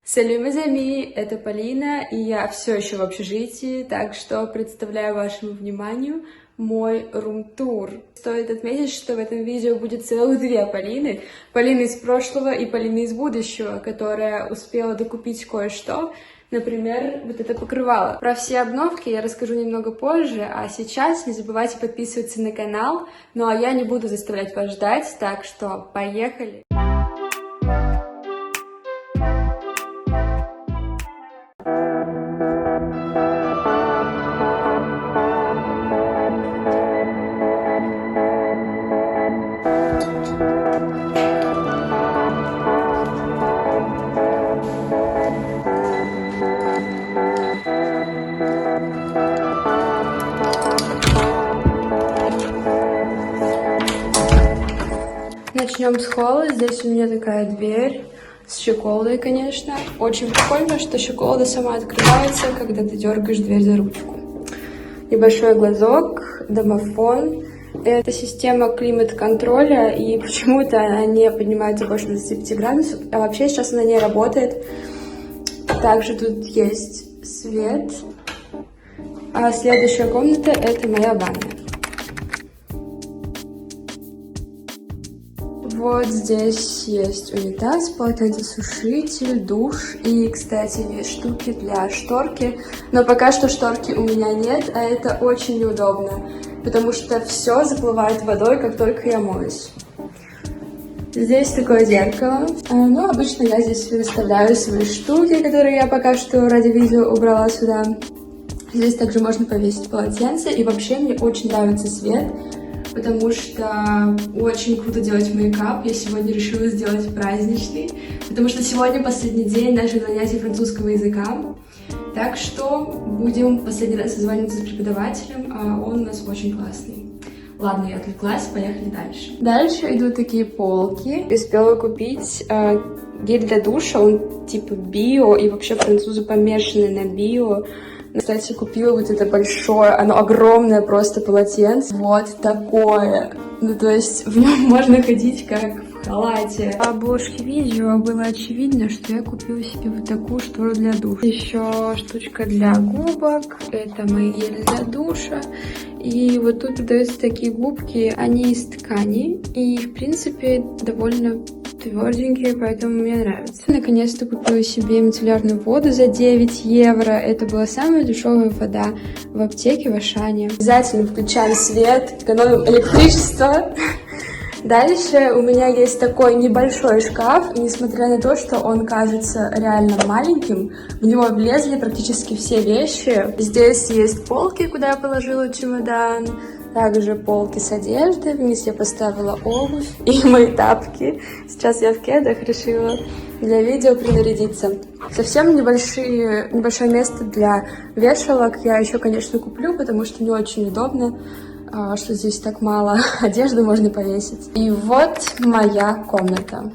Салют, mes amis, это Полина, и я все еще в общежитии, так что представляю вашему вниманию мой рум-тур. Стоит отметить, что в этом видео будет целых две Полины. Полина из прошлого и Полина из будущего, которая успела докупить кое-что, например, вот это покрывало. Про все обновки я расскажу немного позже, а сейчас не забывайте подписываться на канал, ну а я не буду заставлять вас ждать, так что поехали! Начнем с холла. Здесь у меня такая дверь с щеколдой, конечно. Очень прикольно, что щеколда сама открывается, когда ты дергаешь дверь за ручку. Небольшой глазок, домофон. Это система климат-контроля, и почему-то она не поднимается больше 25 градусов, а вообще сейчас она не работает. Также тут есть свет. А следующая комната — это моя ванная. Вот здесь есть унитаз, полотенцесушитель, душ и, кстати, есть штуки для шторки. Но пока что шторки у меня нет, а это очень неудобно, потому что все заплывает водой, как только я моюсь. Здесь такое зеркало. Ну, обычно я здесь выставляю свои штуки, которые я пока что ради видео убрала сюда. Здесь также можно повесить полотенце, и вообще мне очень нравится свет, потому что очень круто делать мейкап. Я сегодня решила сделать праздничный, потому что сегодня последний день наших занятий французского языка. Так что будем последний раз созваниваться с преподавателем, а он у нас очень классный. Ладно, я отвлеклась, поехали дальше. Дальше идут такие полки. Успела купить гель для душа, он типа био, и вообще французы помешаны на био. Кстати, купила вот это большое, оно огромное просто полотенце. Вот такое. Ну, то есть в нем можно ходить как в халате. По обложке видео было очевидно, что я купила себе вот такую штору для душа. Еще штучка для губок. Это мои гели для душа. И вот тут продаются такие губки, они из ткани. И, в принципе, довольно тверденькие, поэтому мне нравится. Наконец-то купила себе мицеллярную воду за 9 евро. Это была самая дешевая вода в аптеке в Ашане. Обязательно включаем свет, экономим электричество. Дальше у меня есть такой небольшой шкаф, и несмотря на то, что он кажется реально маленьким, в него влезли практически все вещи. Здесь есть полки, куда я положила чемодан. Также полки с одеждой, вниз я поставила обувь и мои тапки. Сейчас я в кедах решила для видео принарядиться. Совсем небольшое место для вешалок я еще, конечно, куплю, потому что не очень удобно, что здесь так мало одежды можно повесить. И вот моя комната.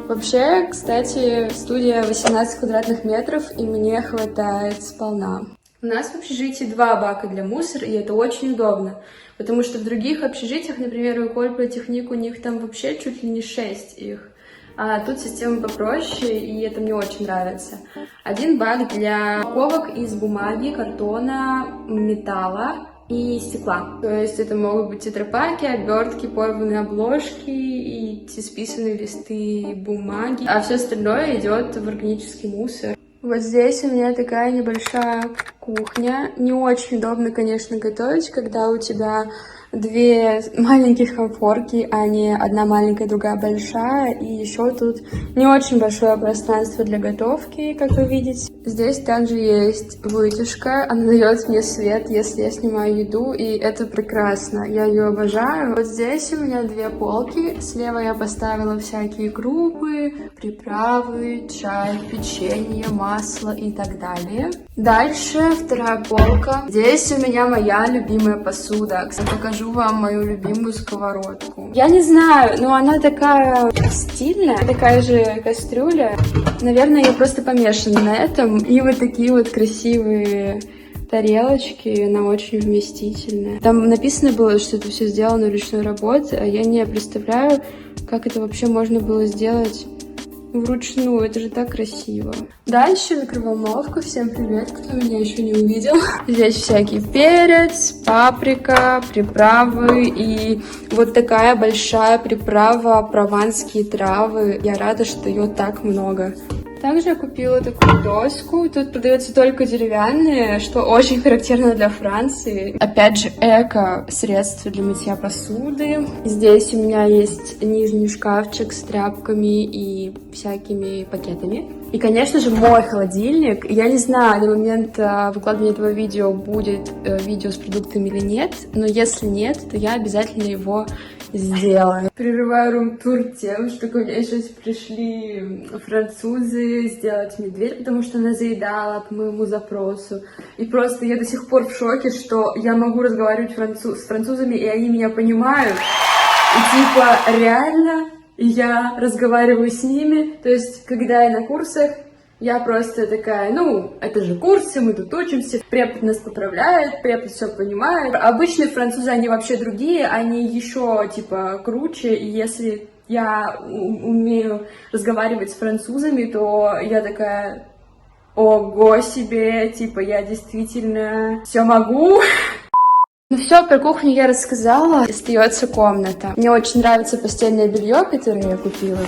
Вообще, кстати, студия 18 квадратных метров, и мне хватает сполна. У нас в общежитии 2 бака для мусора, и это очень удобно, потому что в других общежитиях, например, у École Polytechnique, у них там вообще чуть ли не 6 их, а тут система попроще, и это мне очень нравится. 1 бак для упаковок из бумаги, картона, металла и стекла. То есть это могут быть тетрапаки, обертки, порванные обложки и списанные листы бумаги, а все остальное идет в органический мусор. Вот здесь у меня такая небольшая кухня. Не очень удобно, конечно, готовить, когда у тебя 2 маленьких конфорки, а не одна маленькая, другая большая. И еще тут не очень большое пространство для готовки, как вы видите. Здесь также есть вытяжка. Она дает мне свет, если я снимаю еду, и это прекрасно. Я ее обожаю. Вот здесь у меня 2 полки. Слева я поставила всякие крупы, приправы, чай, печенье, масло и так далее. Дальше 2 полка. Здесь у меня моя любимая посуда. Кстати, покажу вам мою любимую сковородку. Я не знаю, но она такая стильная, такая же кастрюля. Наверное, я просто помешана на этом. И вот такие вот красивые тарелочки, она очень вместительная. Там написано было, что это все сделано ручной работой, а я не представляю, как это вообще можно было сделать вручную, это же так красиво. Дальше микроволновка, всем привет, кто меня еще не увидел. Здесь всякий перец, паприка, приправы и вот такая большая приправа, прованские травы. Я рада, что ее так много. Также я купила такую доску. Тут продается только деревянные, что очень характерно для Франции. Опять же, эко-средства для мытья посуды. Здесь у меня есть нижний шкафчик с тряпками и всякими пакетами. И, конечно же, мой холодильник. Я не знаю, на момент выкладывания этого видео будет видео с продуктами или нет, но если нет, то я обязательно его сделаю. Прерываю рум-тур тем, что ко мне сейчас пришли французы сделать мне дверь, потому что она заедала по моему запросу. И просто я до сих пор в шоке, что я могу разговаривать с французами, и они меня понимают. И типа реально я разговариваю с ними. То есть, когда я на курсах, я просто такая, ну, это же курсы, мы тут учимся, препод нас поправляет, препод все понимает. Обычные французы, они вообще другие, они еще, типа, круче, и если я умею разговаривать с французами, то я такая, ого себе, типа, я действительно все могу. Ну все, про кухню я рассказала, остается комната. Мне очень нравится постельное белье, которое я купила.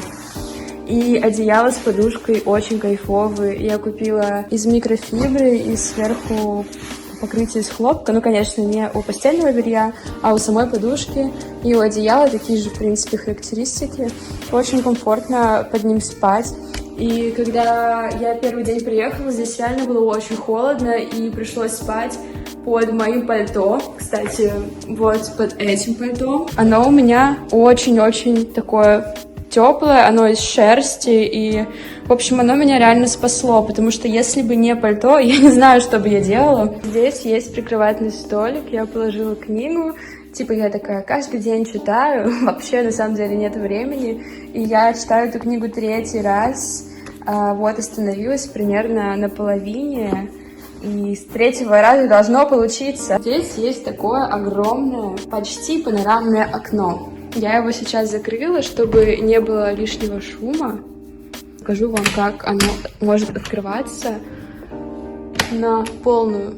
И одеяло с подушкой очень кайфовые. Я купила из микрофибры и сверху покрытие из хлопка. Ну, конечно, не у постельного белья, а у самой подушки. И у одеяла такие же, в принципе, характеристики. Очень комфортно под ним спать. И когда я первый день приехала, здесь реально было очень холодно, и пришлось спать под моим пальто. Кстати, вот под этим пальто. Оно у меня очень-очень такое теплое, оно из шерсти, и, в общем, оно меня реально спасло, потому что если бы не пальто, я не знаю, что бы я делала. Здесь есть прикроватный столик, я положила книгу, типа я такая каждый день читаю, вообще на самом деле нет времени, и я читаю эту книгу третий раз, вот остановилась примерно на половине, и с третьего раза должно получиться. Здесь есть такое огромное, почти панорамное окно. Я его сейчас закрыла, чтобы не было лишнего шума. Покажу вам, как оно может открываться на полную.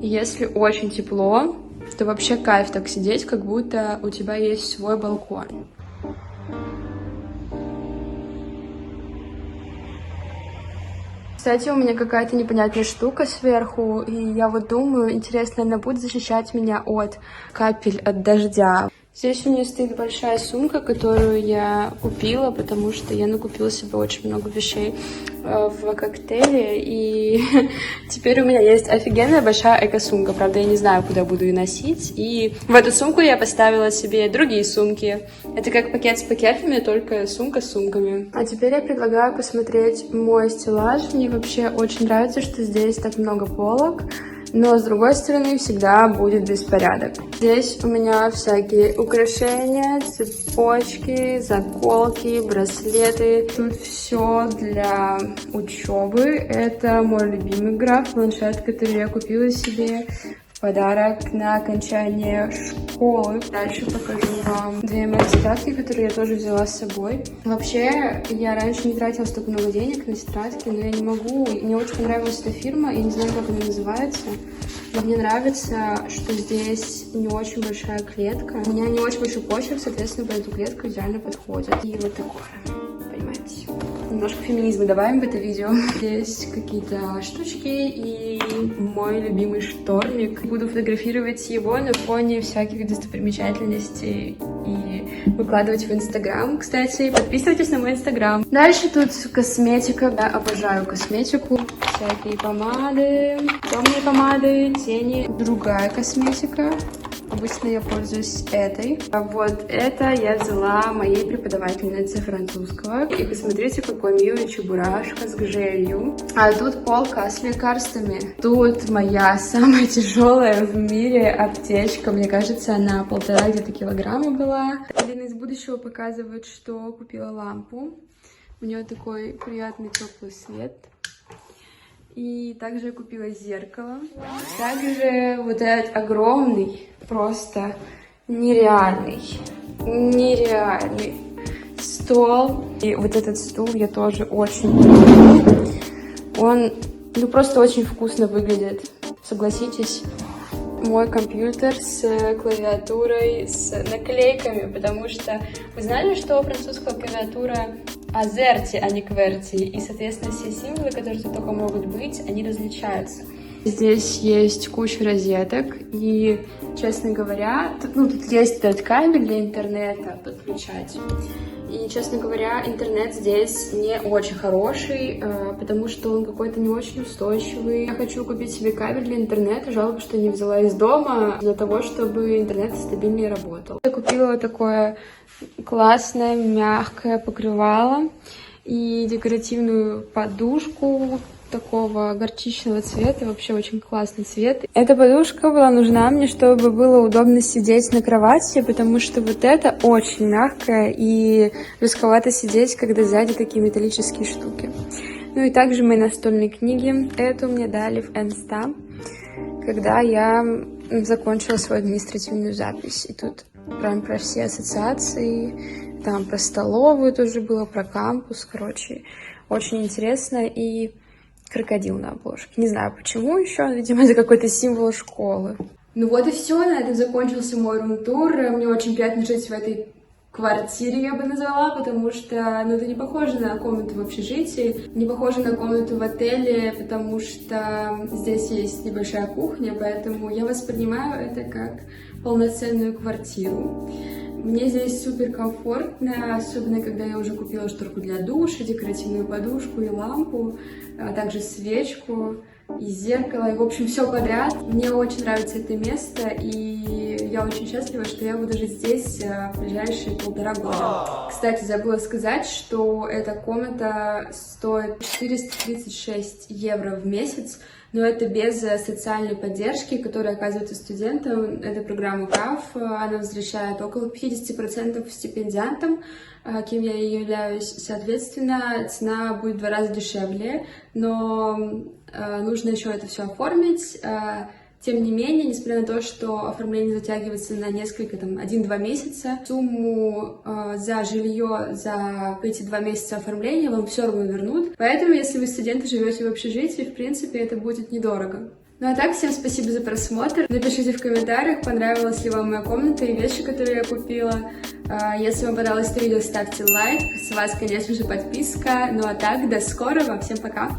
Если очень тепло, то вообще кайф так сидеть, как будто у тебя есть свой балкон. Кстати, у меня какая-то непонятная штука сверху, и я вот думаю, интересно, она будет защищать меня от капель, от дождя. Здесь у меня стоит большая сумка, которую я купила, потому что я накупила себе очень много вещей в коктейле, и теперь у меня есть офигенная большая эко-сумка. Правда, я не знаю, куда буду ее носить, и в эту сумку я поставила себе другие сумки. Это как пакет с пакетами, только сумка с сумками. А теперь я предлагаю посмотреть мой стеллаж. Мне вообще очень нравится, что здесь так много полок. Но, с другой стороны, всегда будет беспорядок. Здесь у меня всякие украшения, цепочки, заколки, браслеты. Тут все для учебы. Это мой любимый граф, планшет, который я купила себе в подарок на окончание школы. Дальше покажу вам две мои тетрадки, которые я тоже взяла с собой. Вообще, я раньше не тратила столько много денег на тетрадки, но я не могу. Мне очень понравилась эта фирма, я не знаю, как она называется. Но мне нравится, что здесь не очень большая клетка. У меня не очень большой почерк, соответственно, под эту клетку идеально подходит. И вот такое, понимаете. Немножко феминизма добавим в это видео. Здесь какие-то штучки и мой любимый штормик. Буду фотографировать его на фоне всяких достопримечательностей и выкладывать в Инстаграм. Кстати, подписывайтесь на мой Инстаграм. Дальше тут косметика. Я обожаю косметику. Всякие помады, темные помады, тени. Другая косметика. Обычно я пользуюсь этой. А вот это я взяла моей преподавательнице французского. И посмотрите, какой милый чебурашка с гжелью. А тут полка с лекарствами. Тут моя самая тяжелая в мире аптечка. Мне кажется, она 1,5 где-то килограмма была. Алина из будущего показывает, что купила лампу. У нее такой приятный теплый свет. И также я купила зеркало. Также вот этот огромный, просто нереальный, стол. И вот этот стул я тоже очень люблю. Он, ну, просто очень вкусно выглядит, согласитесь. Мой компьютер с клавиатурой, с наклейками, потому что вы знали, что французская клавиатура азерти, а не кверти, и, соответственно, все символы, которые тут только могут быть, они различаются. Здесь есть куча розеток, и, честно говоря, тут есть этот кабель для интернета подключать. И, честно говоря, интернет здесь не очень хороший, потому что он какой-то не очень устойчивый. Я хочу купить себе кабель для интернета, жалко, что не взяла из дома, для того, чтобы интернет стабильнее работал. Я купила такое классное, мягкое покрывало и декоративную подушку такого горчичного цвета, вообще очень классный цвет. Эта подушка была нужна мне, чтобы было удобно сидеть на кровати, потому что вот это очень мягкое и рисковато сидеть, когда сзади такие металлические штуки. Ну и также мои настольные книги. Эту мне дали в Энста, когда я закончила свою административную запись. И тут прям про все ассоциации, там про столовую тоже было, про кампус, короче, очень интересно. И крокодил на обложке. Не знаю почему еще, видимо, это какой-то символ школы. Ну вот и все, на этом закончился мой рум-тур. Мне очень приятно жить в этой квартире, я бы назвала, потому что, ну, это не похоже на комнату в общежитии, не похоже на комнату в отеле, потому что здесь есть небольшая кухня, поэтому я воспринимаю это как полноценную квартиру. Мне здесь супер комфортно, особенно когда я уже купила шторку для душа, декоративную подушку и лампу, а также свечку и зеркало, и, в общем, все подряд. Мне очень нравится это место, и я очень счастлива, что я буду жить здесь в ближайшие 1,5 года. Кстати, забыла сказать, что эта комната стоит 436 евро в месяц, но это без социальной поддержки, которая оказывается студентам. Это программа КАФ, она возвращает около 50% стипендиантам, кем я и являюсь. Соответственно, цена будет в 2 раза дешевле, но нужно еще это все оформить. Тем не менее, несмотря на то, что оформление затягивается на несколько, 1-2 месяца, сумму за жилье за эти 2 месяца оформления вам все равно вернут. Поэтому, если вы студенты, живете в общежитии, в принципе, это будет недорого. Ну а так, всем спасибо за просмотр. Напишите в комментариях, понравилась ли вам моя комната и вещи, которые я купила. Если вам понравилось это видео, ставьте лайк. С вас, конечно же, подписка. Ну а так, до скорого. Всем пока!